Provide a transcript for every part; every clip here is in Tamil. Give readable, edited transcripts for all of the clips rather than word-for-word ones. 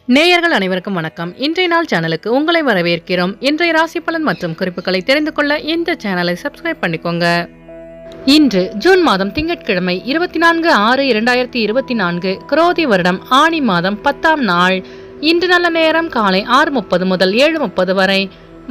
நேயர்கள் அனைவருக்கும் வணக்கம். இன்றைய நாள் சேனலுக்கு உங்களை வரவேற்கிறோம். இன்றைய ராசி பலன் மற்றும் குறிப்புகளை தெரிந்து கொள்ள இந்த சேனலை சப்ஸ்கிரைப் பண்ணிக்கோங்க. இன்று ஜூன் மாதம் திங்கட்கிழமை 24/6/2024 குரோதி வருடம் ஆனி மாதம் 10ஆம் நாள். இன்று நல்ல நேரம் காலை 6:30 முதல் 7:30 வரை,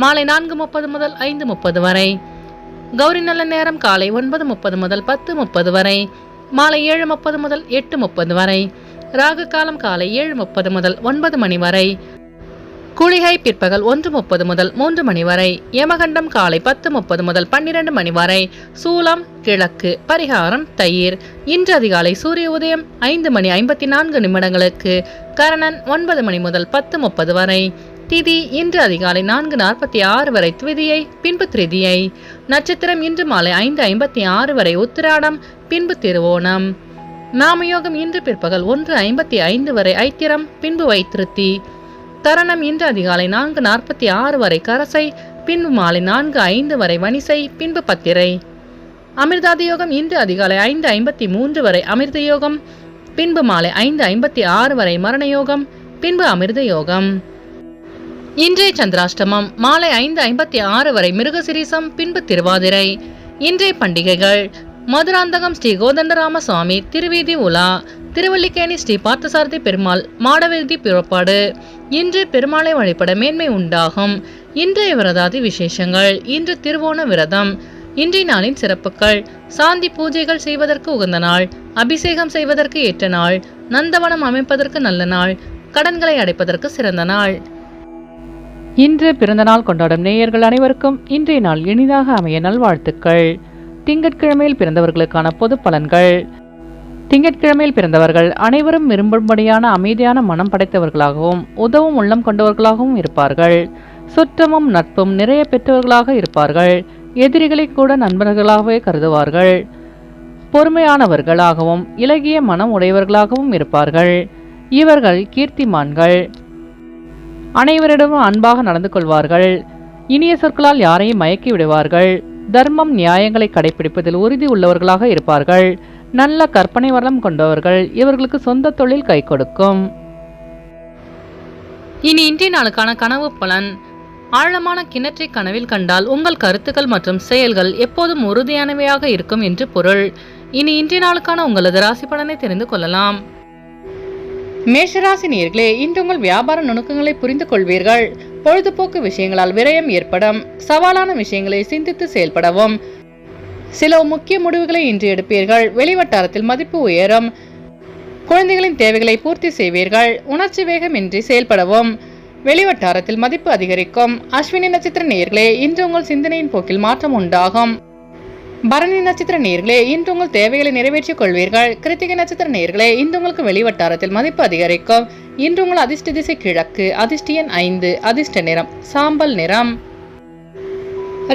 மாலை 4:30 முதல் 5:30 வரை. கௌரி நல்ல நேரம் காலை 9:30 முதல் 10:30 வரை, மாலை 7:30 முதல் 8:30 வரை. ராகு காலம் காலை 7:30 முதல் 9 மணி வரை. குளிகை பிற்பகல் 1:30 முதல் 3 மணி வரை. யமகண்டம் காலை 10:30 முதல் 12 மணி வரை. சூலம் கிழக்கு. பரிகாரம் தயிர். இன்று அதிகாலை சூரிய உதயம் 5:54 கரணன் 9 மணி முதல் 10:30 வரை. திதி இன்று அதிகாலை 4:46 வரை துவிதியை, பின்பு திருதியை. நட்சத்திரம் இன்று மாலை 5:56 வரை உத்திராடம், பின்பு திருவோணம். நாமயோகம் இன்று பிற்பகல் 1:55 வரை ஐத்திரம், பின்பு வைத்திருத்தி. கரணம் இன்று அதிகாலை 4:46 வரை கரசை, பின்பு மாலை 4:05 வரை வனிசை, பின்பு பத்திரை. அமிர்தாதி யோகம் இன்று அதிகாலை 5:53 வரை அமிர்த யோகம், பின்பு மாலை 5:56 வரை மரண யோகம், பின்பு அமிர்த யோகம். இன்றைய சந்திராஷ்டமம் மாலை 5:56 வரை மிருகசிரீசம், பின்பு திருவாதிரை. இன்றைய பண்டிகைகள்: மதுராந்தகம் ஸ்ரீ கோதண்டராம சுவாமி திருவீதி உலா, திருவல்லிக்கேணி ஸ்ரீ பார்த்தசாரதி பெருமாள் மாடவீதி புறப்பாடு. இன்று பெருமாளை வழிபட மேன்மை உண்டாகும். இன்றைய விரதாதி விசேஷங்கள்: இன்று திருவோண விரதம். இன்றைய நாளின் சிறப்புகள்: சாந்தி பூஜைகள் செய்வதற்கு உகந்த நாள், அபிஷேகம் செய்வதற்கு ஏற்ற நாள், நந்தவனம் அமைப்பதற்கு நல்ல நாள், கடன்களை அடைப்பதற்கு சிறந்த நாள். இன்று பிறந்த நாள் கொண்டாடும் நேயர்கள் அனைவருக்கும் இன்றைய நாள் இனிதாக அமைய நல்வாழ்த்துக்கள். திங்கட்கிழமையில் பிறந்தவர்களுக்கான பொது பலன்கள்: திங்கட்கிழமையில் பிறந்தவர்கள் அனைவரும் விரும்பும்படியான அமைதியான மனம் படைத்தவர்களாகவும் உதவும் உள்ளம் கொண்டவர்களாகவும் இருப்பார்கள். சுற்றமும் நட்பும் நிறைய பெற்றவர்களாக இருப்பார்கள். எதிரிகளை கூட நண்பர்களாகவே கருதுவார்கள். பொறுமையானவர்களாகவும் இலகிய மனம் உடையவர்களாகவும் இருப்பார்கள். இவர்கள் கீர்த்திமான்கள். அனைவரிடமும் அன்பாக நடந்து கொள்வார்கள். இனிய சொற்களால் யாரையும் மயக்கி விடுவார்கள். தர்மம் நியாயங்களை கடைபிடிப்பதில் உறுதி உள்ளவர்களாக இருப்பார்கள். நல்ல கற்பனை வளம் கொண்டவர்கள். இவர்களுக்கு சொந்த தொழில் கை கொடுக்கும். இனி இன்றைய நாளுக்கான கனவு பலன்: ஆழமான கிணற்றை கனவில் கண்டால் உங்கள் கருத்துக்கள் மற்றும் செயல்கள் எப்போதும் உறுதியானவையாக இருக்கும் என்று பொருள். இனி இன்றைய நாளுக்கான உங்களது ராசி பலனை தெரிந்து கொள்ளலாம். மேஷராசி நேயர்களே, இன்று உங்கள் வியாபார நுணுக்கங்களை புரிந்து கொள்வீர்கள். பொழுதுபோக்கு விஷயங்களால் விரயம் ஏற்படும். சவாலான விஷயங்களை சிந்தித்து செயல்படவும். சில முக்கிய முடிவுகளை இன்று எடுப்பீர்கள். வெளிவட்டாரத்தில் மதிப்பு உயரும். குழந்தைகளின் தேவைகளை பூர்த்தி செய்வீர்கள். உணர்ச்சி வேகமின்றி செயல்படவும். வெளிவட்டாரத்தில் மதிப்பு அதிகரிக்கும். அஸ்வினி நட்சத்திர நேயர்களே, இன்று உங்கள் சிந்தனையின் போக்கில் மாற்றம் உண்டாகும். பரணி நட்சத்திர நேயர்களே, இன்று உங்கள் தேவைகளை நிறைவேற்றிக் கொள்வீர்கள். கிருத்திகை நட்சத்திர நேயர்களே, இன்று உங்களுக்கு வெளிவட்டாரத்தில் மதிப்பு அதிகரிக்கும். இன்று உங்கள் அதிர்ஷ்ட திசை கிழக்கு. அதிர்ஷ்ட எண் 5. அதிர்ஷ்ட நிறம் சாம்பல் நிறம்.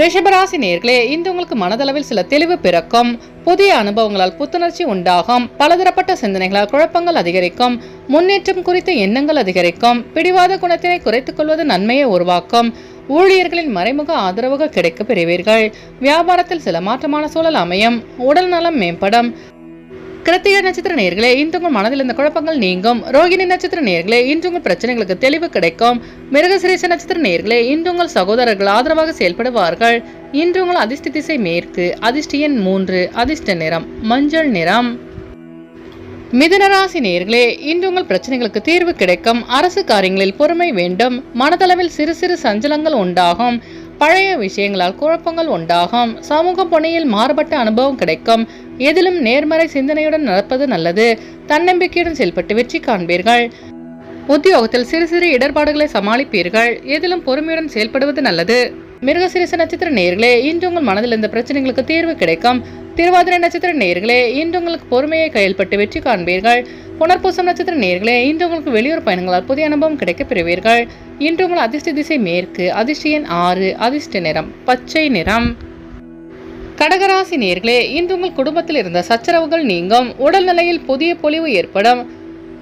ரிஷபராசி நேயர்களே, இன்று உங்களுக்கு மனதளவில் சில தெளிவு பிறக்கும். புதிய அனுபவங்களால் புத்துணர்ச்சி உண்டாகும். பலதரப்பட்ட சிந்தனைகளால் குழப்பங்கள் அதிகரிக்கும். முன்னேற்றம் குறித்த எண்ணங்கள் அதிகரிக்கும். பிடிவாத குணத்தினை குறைத்துக் கொள்வது நன்மையை உருவாக்கும். ஊழியர்களின் மறைமுக ஆதரவுகள் கிடைக்க பெறுவீர்கள். வியாபாரத்தில் சில மாற்றமான சூழல் அமையும். உடல் நலம் மேம்படும். கிருத்திகை நட்சத்திர நேயர்களே, இன்று உங்கள் மனதில் இந்த குழப்பங்கள் நீங்கும். ரோகிணி நட்சத்திர நேயர்களே, இன்று உங்கள் பிரச்சனைகளுக்கு தெளிவு கிடைக்கும். மிருகசிரீச நட்சத்திர நேயர்களே, இன்று உங்கள் சகோதரர்கள் ஆதரவாக செயல்படுவார்கள். இன்று உங்கள் அதிர்ஷ்ட திசை மேற்கு. அதிர்ஷ்ட எண் 3. அதிர்ஷ்ட நிறம் மஞ்சள் நிறம். மிதுனராசி நேயர்களே, இன்று உங்கள் பிரச்சனைகளுக்கு தீர்வு கிடைக்கும். அரசு காரியங்களில் பொறுமை வேண்டும். மனதளவில் சிறு சிறு சஞ்சலங்கள் உண்டாகும். பழைய விஷயங்களால் குழப்பங்கள் உண்டாகும். சமூக பணியில் மாறுபட்ட அனுபவம் கிடைக்கும். எதிலும் நேர்மறை சிந்தனையுடன் நடப்பது நல்லது. தன்னம்பிக்கையுடன் செயல்பட்டு வெற்றி காண்பீர்கள். உத்தியோகத்தில் சிறு சிறு இடர்பாடுகளை சமாளிப்பீர்கள். எதிலும் பொறுமையுடன் செயல்படுவது நல்லது. மிருகசிரீச நட்சத்திர நேயர்களே, இன்று உங்கள் மனதில் இந்த பிரச்சனைகளுக்கு தீர்வு கிடைக்கும். திருவாதிரை நட்சத்திர நேயர்களே, இன்று உங்களுக்கு பொறுமையை கையல்பட்டு வெற்றி காண்பீர்கள். புனர்பூசம் நட்சத்திர நேயர்களே, இன்று உங்களுக்கு வெளியூர் பயணங்களால் புதிய அனுபவம் கிடைக்க பெறுவீர்கள். இன்று உங்கள் அதிர்ஷ்ட திசை மேற்கு. அதிர்ஷ்ட எண் 6. அதிர்ஷ்ட நிறம் பச்சை நிறம். கடகராசி நேயர்களே, இன்று உங்கள் குடும்பத்தில் இருந்த சச்சரவுகள் நீங்கும். உடல்நிலையில் புதிய பொலிவு ஏற்படும்.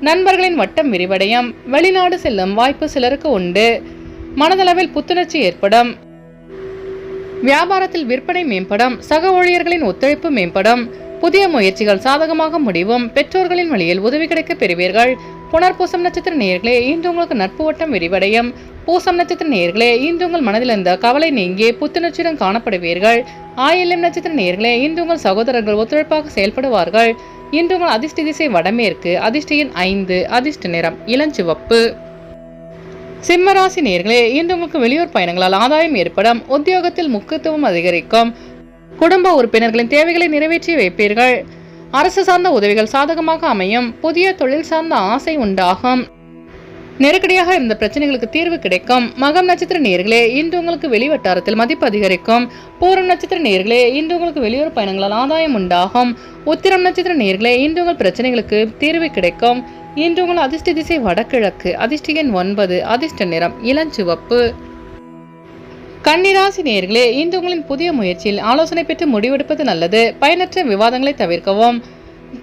நண்பர்களின் வட்டம் விரிவடையும். வெளிநாடு செல்லும் வாய்ப்பு சிலருக்கு உண்டு. மனதளவில் புத்துணர்ச்சி ஏற்படும். வியாபாரத்தில் விற்பனை மேம்படும். சக ஊழியர்களின் ஒத்துழைப்பு மேம்படும். புதிய முயற்சிகள் சாதகமாக முடிவும். பெற்றோர்களின் வழியில் உதவி கிடைக்க பெறுவீர்கள். புனர்பூசம் நட்சத்திர நேயர்களே, இன்று உங்களுக்கு நட்பு வட்டம் விரிவடையும். பூசம் நட்சத்திர நேயர்களே, இன்று உங்கள் மனதில் இருந்த கவலை நீங்கி புத்துணர்ச்சியுடன் காணப்படுவீர்கள். ஆயில்யம் நட்சத்திர நேயர்களே, இன்று உங்கள் சகோதரர்கள் ஒத்துழைப்பாக செயல்படுவார்கள். இன்று உங்கள் அதிர்ஷ்ட திசை வடமேற்கு, அதிர்ஷ்ட எண் 5, அதிர்ஷ்ட நிறம் இளஞ்சிவப்பு. சிம்மராசி நேயர்களே, இன்று உங்களுக்கு வெளியூர் பயணங்களால் ஆதாயம் ஏற்படும். உத்தியோகத்தில் முக்கியத்துவம் அதிகரிக்கும். குடும்ப உறுப்பினர்களின் தேவைகளை நிறைவேற்றி வைப்பீர்கள். அரசு சார்ந்த உதவிகள் சாதகமாக அமையும். புதிய தொழில் சார்ந்த ஆசை உண்டாகும். நெருக்கடியாக இருந்த பிரச்சனைகளுக்கு தீர்வு கிடைக்கும். மகம் நட்சத்திர நேயர்களே, இன்று உங்களுக்கு வெளிவட்டாரத்தில் மதிப்பு அதிகரிக்கும். பூரம் நட்சத்திர நேயர்களே, இன்று உங்களுக்கு வெளியூர் பயணங்களால் ஆதாயம் உண்டாகும். உத்திரம் நட்சத்திர நேயர்களே, இன்று உங்கள் பிரச்சனைகளுக்கு தீர்வு கிடைக்கும். இன்று உங்கள் அதிர்ஷ்ட திசை வடகிழக்கு, அதிர்ஷ்ட எண் 9, அதிர்ஷ்ட நிறம் இளஞ்சிவப்பு. கன்னிராசி நேயர்களே, இன்று உங்களின் புதிய முயற்சியில் ஆலோசனை பெற்று முடிவெடுப்பது நல்லது. பயனற்ற விவாதங்களை தவிர்க்கவும்.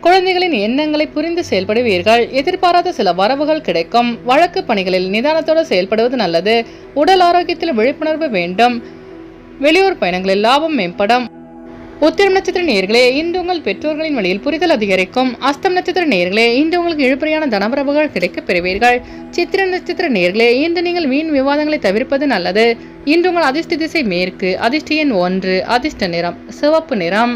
குழந்தைகளின் எண்ணங்களை புரிந்து செயல்படுவீர்கள். எதிர்பாராத சில வரவுகள் கிடைக்கும். வழக்கு பணிகளில் நிதானத்தோடு செயல்படுவது நல்லது. உடல் ஆரோக்கியத்தில் விழிப்புணர்வு வேண்டும். வெளியூர் பயணங்களில் லாபம் மேம்படும். உத்திரம் நட்சத்திர நேயர்களே, இன்று உங்கள் பெற்றோர்களின் வழியில் புரிதல் அதிகரிக்கும். அஸ்தம் நட்சத்திர நேயர்களே, இன்று உங்களுக்கு இழுபறியான தனவரவுகள் கிடைக்கப் பெறுவீர்கள். சித்திர நட்சத்திர நேயர்களே, இன்று நீங்கள் வீண் விவாதங்களை தவிர்ப்பது நல்லது. இன்று உங்கள் அதிர்ஷ்ட திசை மேற்கு, அதிர்ஷ்ட எண் 1, அதிர்ஷ்ட நிறம் சிவப்பு நிறம்.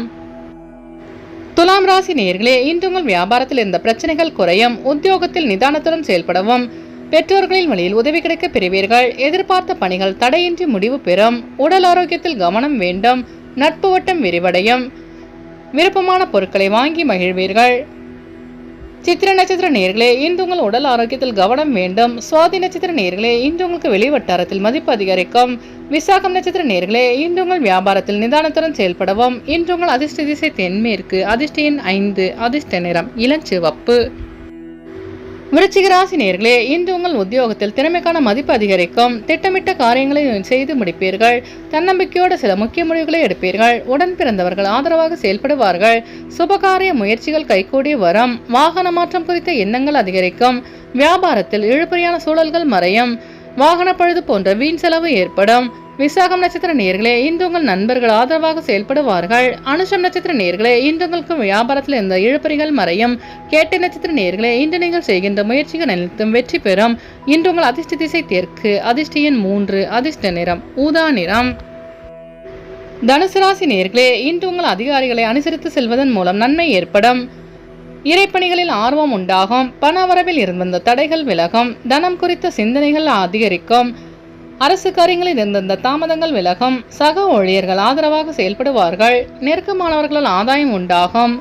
துலாம் ராசி நேயர்களே, இன்று உங்கள் வியாபாரத்தில் இருந்த பிரச்சனைகள் குறையும். உத்தியோகத்தில் நிதானத்துடன் செயல்படவும். பெற்றோர்களின் வழியில் உதவி கிடைக்க பெறுவீர்கள். எதிர்பார்த்த பணிகள் தடையின்றி முடிவு பெறும். உடல் ஆரோக்கியத்தில் கவனம் வேண்டும். நட்பு வட்டம் விரிவடையும். விருப்பமான பொருட்களை வாங்கி மகிழ்வீர்கள். சித்திர நட்சத்திர நேயர்களே, இன்று உங்கள் உடல் ஆரோக்கியத்தில் கவனம் வேண்டும். சுவாதி நட்சத்திர நேயர்களே, இன்று உங்களுக்கு வெளிவட்டாரத்தில் மதிப்பு அதிகரிக்கும். விசாகம் நட்சத்திர நேயர்களே, இன்று உங்கள் வியாபாரத்தில் நிதானத்துடன் செயல்படவும். இன்று உங்கள் அதிர்ஷ்ட திசை தென்மேற்கு, அதிர்ஷ்ட எண் 5, அதிர்ஷ்ட நிறம் இளஞ்சிவப்பு. விருச்சிக ராசி நேயர்களே, இன்று உங்கள் உத்தியோகத்தில் திறமைக்கான மதிப்பு அதிகரிக்கும். திட்டமிட்ட காரியங்களை செய்து முடிப்பீர்கள். தன்னம்பிக்கையோடு சில முக்கிய முடிவுகளை எடுப்பீர்கள். உடன் பிறந்தவர்கள் ஆதரவாக செயல்படுவார்கள். சுபகாரிய முயற்சிகள் கைகூடி வரும். வாகன மாற்றம் குறித்த எண்ணங்கள் அதிகரிக்கும். வியாபாரத்தில் இழுபறியான சூழல்கள் மறையும். வாகன பழுது போன்ற வீண் செலவு ஏற்படும். விசாகம் நட்சத்திர நேயர்களே, இன்று உங்கள் நண்பர்கள் ஆதரவாக செயல்படுவார்கள். அனுஷம் நட்சத்திர நேயர்களே, இன்று உங்களுக்கு வியாபாரத்தில் இருந்த இழுபறிகள் மறையும். கேட்டை நட்சத்திர நேயர்களே, இன்று நீங்கள் செய்கின்ற முயற்சிகள் அனைத்தும் வெற்றி பெறும். இன்று உங்கள் அதிர்ஷ்ட திசை தெற்கு, அதிர்ஷ்ட எண் 3, அதிர்ஷ்ட நிறம் ஊதா நிறம். தனுசு ராசி நேயர்களே, இன்று உங்கள் அதிகாரிகளை அனுசரித்து செல்வதன் மூலம் நன்மை ஏற்படும். இறைப்பணிகளில் ஆர்வம் உண்டாகும். பண வரவில் இருந்த தடைகள் விலகும். தனம் குறித்த சிந்தனைகள் அதிகரிக்கும். அரசு காரியங்களில் இருந்த தாமதங்கள் விலகும். சக ஊழியர்கள் ஆதரவாக செயல்படுவார்கள். நெருக்கமானவர்களால் ஆதாயம் உண்டாகும்.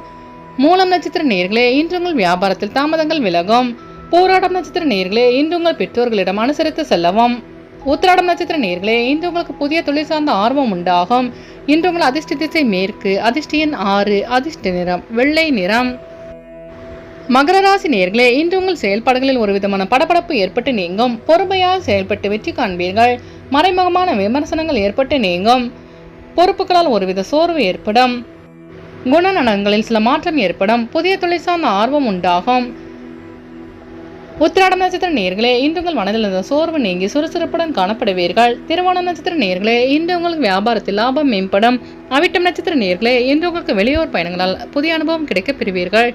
மூலம் நட்சத்திர நேயர்களே, இன்று உங்கள் வியாபாரத்தில் தாமதங்கள் விலகும். போராடம் நட்சத்திர நேயர்களே, இன்று உங்கள் பெற்றோர்களிடம் அனுசரித்து செல்லவும். உத்திராடம் நட்சத்திர நேயர்களே, இன்று உங்களுக்கு புதிய தொழில் சார்ந்த ஆர்வம் உண்டாகும். இன்று உங்கள் அதிர்ஷ்ட திசை மேற்கு, அதிர்ஷ்ட எண் 6, அதிர்ஷ்ட நிறம் வெள்ளை நிறம். மகர ராசி நேயர்களே, இன்று உங்கள் செயல்பாடுகளில் ஒரு விதமான படபடப்பு ஏற்பட்டு நீங்கும். பொறுமையாக செயல்பட்டு வெற்றி காண்பீர்கள். மறைமுகமான விமர்சனங்கள் ஏற்பட்டு நீங்கும். பொறுப்புகளால் ஒருவித சோர்வு ஏற்படும். குணநலன்களில் சில மாற்றம் ஏற்படும். புதிய தொழில் சார்ந்த ஆர்வம் உண்டாகும். உத்திராடம் நட்சத்திர நேயர்களே, இன்று உங்கள் மனதில் இருந்த சோர்வு நீங்கி சுறுசுறுப்புடன் காணப்படுவீர்கள். திருவோணம் நட்சத்திர நேயர்களே, இன்று உங்களுக்கு வியாபாரத்தில் லாபம் மேம்படும். அவிட்டம் நட்சத்திர நேயர்களே, இன்று உங்களுக்கு வெளியூர் பயணங்களால் புதிய அனுபவம் கிடைக்கப் பெறுவீர்கள்.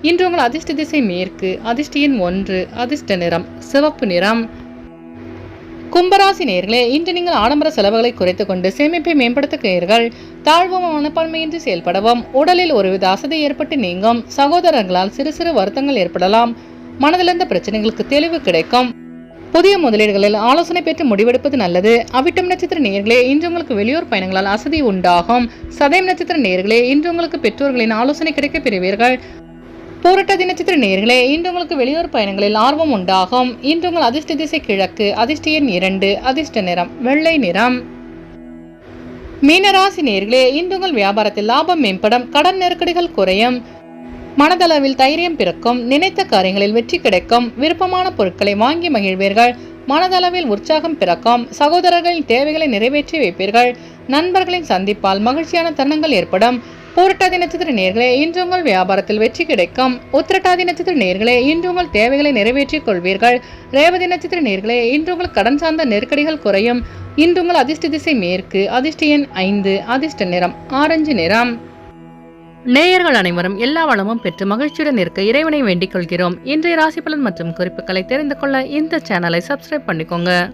இன்று உங்கள் அதிர்ஷ்ட திசை மேற்கு, அதிர்ஷ்ட எண் 1, அதிர்ஷ்ட நிறம் சிவப்பு நிறம். கும்பராசி நேயர்களே, இன்று நீங்கள் ஆடம்பர செலவுகளை குறைத்துக் கொண்டு சேமிப்பை மேம்படுத்துகிறீர்கள். தாழ்வு மனப்பான்மையின்றி செயல்படவும். உடலில் ஒருவித அசதி ஏற்பட்டு நீங்கும். சகோதரர்களால் சிறு சிறு வருத்தங்கள் ஏற்படலாம். மனதிலிருந்த பிரச்சனைகளுக்கு தெளிவு கிடைக்கும். புதிய முதலீடுகளில் ஆலோசனை பெற்று முடிவெடுப்பது நல்லது. அவிட்டம் நட்சத்திர நேயர்களே, இன்று உங்களுக்கு வெளியூர் பயணங்களால் அசதி உண்டாகும். சதயம் நட்சத்திர நேயர்களே, இன்று உங்களுக்கு பெற்றோர்களின் ஆலோசனை கிடைக்கப் பெறுவீர்கள். பூரட்டாதி நட்சத்திர நேயர்களே, இன்று உங்களுக்கு வெளியூர் பயணங்களில் ஆர்வம் உண்டாகும். இன்று உங்கள் அதிர்ஷ்ட திசை கிழக்கு, அதிர்ஷ்ட எண் 2, அதிர்ஷ்ட நிறம் வெள்ளை நிறம். மீனராசி நேயர்களே, இன்று உங்கள் வியாபாரத்தில் லாபம் மேம்படும். கடன் நெருக்கடிகள் குறையும். மனதளவில் தைரியம் பிறக்கும். நினைத்த காரியங்களில் வெற்றி கிடைக்கும். விருப்பமான பொருட்களை வாங்கி மகிழ்வீர்கள். மனதளவில் உற்சாகம் பிறக்கும். சகோதரர்களின் தேவைகளை நிறைவேற்றி வைப்பீர்கள். நண்பர்களின் சந்திப்பால் மகிழ்ச்சியான தருணங்கள் ஏற்படும். பூரட்டாதி நட்சத்திர நேயர்களே, இன்று உங்கள் வியாபாரத்தில் வெற்றி கிடைக்கும். உத்திரட்டாதி நட்சத்திர நேயர்களே, இன்று உங்கள் தேவைகளை நிறைவேற்றிக் கொள்வீர்கள். ரேவதி நட்சத்திர நேயர்களே, இன்று உங்கள் கடன் சார்ந்த நெருக்கடிகள் குறையும். இன்று உங்கள் அதிர்ஷ்ட திசை மேற்கு, அதிர்ஷ்ட எண் 5, அதிர்ஷ்ட நிறம் ஆரஞ்சு நிறம். நேயர்கள் அனைவரும் எல்லா வளமும் பெற்று மகிழ்ச்சியுடன் இருக்க இறைவனை வேண்டிக் கொள்கிறோம். இன்றைய ராசி பலன் மற்றும் குறிப்புகளை தெரிந்து கொள்ள இந்த சேனலை சப்ஸ்கிரைப் பண்ணிக்கோங்க.